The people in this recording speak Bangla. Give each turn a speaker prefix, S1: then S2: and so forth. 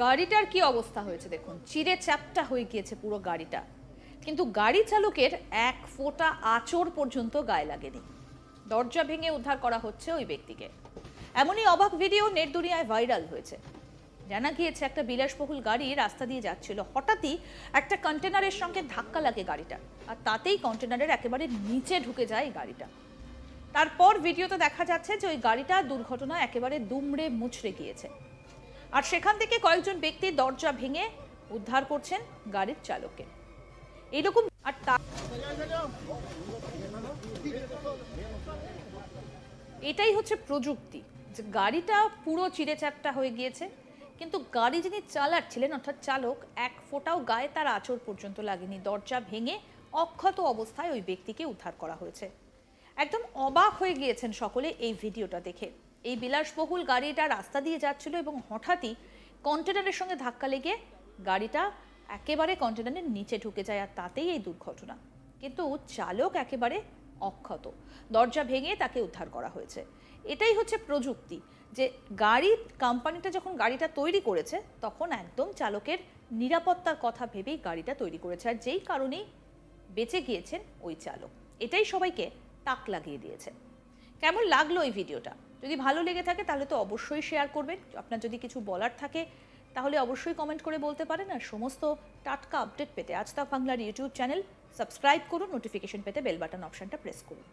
S1: গাড়িটার কি অবস্থা হয়েছে দেখুন, চিরে চ্যাপ্টা হয়ে গিয়েছে পুরো গাড়িটা, কিন্তু গাড়ি চালকের এক ফোঁটা আঁচড় পর্যন্ত গায়ে লাগেনি। দরজা ভেঙে উদ্ধার করা হচ্ছে ওই ব্যক্তিকে। এমনই অবাক ভিডিও নেট দুনিয়ায় ভাইরাল হয়েছে। জানা গিয়েছে একটা বিলাসবহুল গাড়ি রাস্তা দিয়ে যাচ্ছিল, হঠাৎই একটা কন্টেনারের সঙ্গে ধাক্কা লাগে গাড়িটা, আর তাতেই কন্টেনারের একেবারে নিচে ঢুকে যায় গাড়িটা। তারপর ভিডিওতে দেখা যাচ্ছে যে ওই গাড়িটা দুর্ঘটনা একেবারে দুমড়ে মুচড়ে গিয়েছে, আর সেখান থেকে কয়েকজন ব্যক্তি দরজা ভেঙে উদ্ধার করছেন গাড়ির চালককে। এইরকম আর এটাই হচ্ছে প্রযুক্তি, যে গাড়িটা পুরো চিড়েচ্যাপ্টা হয়ে গিয়েছে, কিন্তু গাড়ি যিনি চালাচ্ছিলেন অর্থাৎ চালক, এক ফোঁটাও গায়ে তার আঁচড় পর্যন্ত লাগেনি। দরজা ভেঙে অক্ষত অবস্থায় ওই ব্যক্তিকে উদ্ধার করা হয়েছে। একদম অবাক হয়ে গিয়েছেন সকলে এই ভিডিওটা দেখে। এই বিলাসবহুল গাড়িটা রাস্তা দিয়ে যাচ্ছিল এবং হঠাৎই কন্টেনারের সঙ্গে ধাক্কা লেগে গাড়িটা একেবারে কন্টেনারের নিচে ঢুকে যায়, আর তাতেই এই দুর্ঘটনা। কিন্তু চালক একেবারে অক্ষত, দরজা ভেঙে তাকে উদ্ধার করা হয়েছে। এটাই হচ্ছে প্রযুক্তি, যে গাড়ির কোম্পানিটা যখন গাড়িটা তৈরি করেছে তখন একদম চালকের নিরাপত্তার কথা ভেবেই গাড়িটা তৈরি করেছে, আর যেই কারণেই বেঁচে গিয়েছেন ওই চালক। এটাই সবাইকে তাক লাগিয়ে দিয়েছে। কেমন লাগলো এই ভিডিওটা? যদি ভালো লেগে থাকে তাহলে তো অবশ্যই শেয়ার করবেন। আপনার যদি কিছু বলার থাকে তাহলে অবশ্যই কমেন্ট করে বলতে পারেন। আর সমস্ত টাটকা আপডেট পেতে আজ তাক বাংলার ইউটিউব চ্যানেল সাবস্ক্রাইব করুন, নোটিফিকেশন পেতে বেল বাটন অপশনটা প্রেস করুন।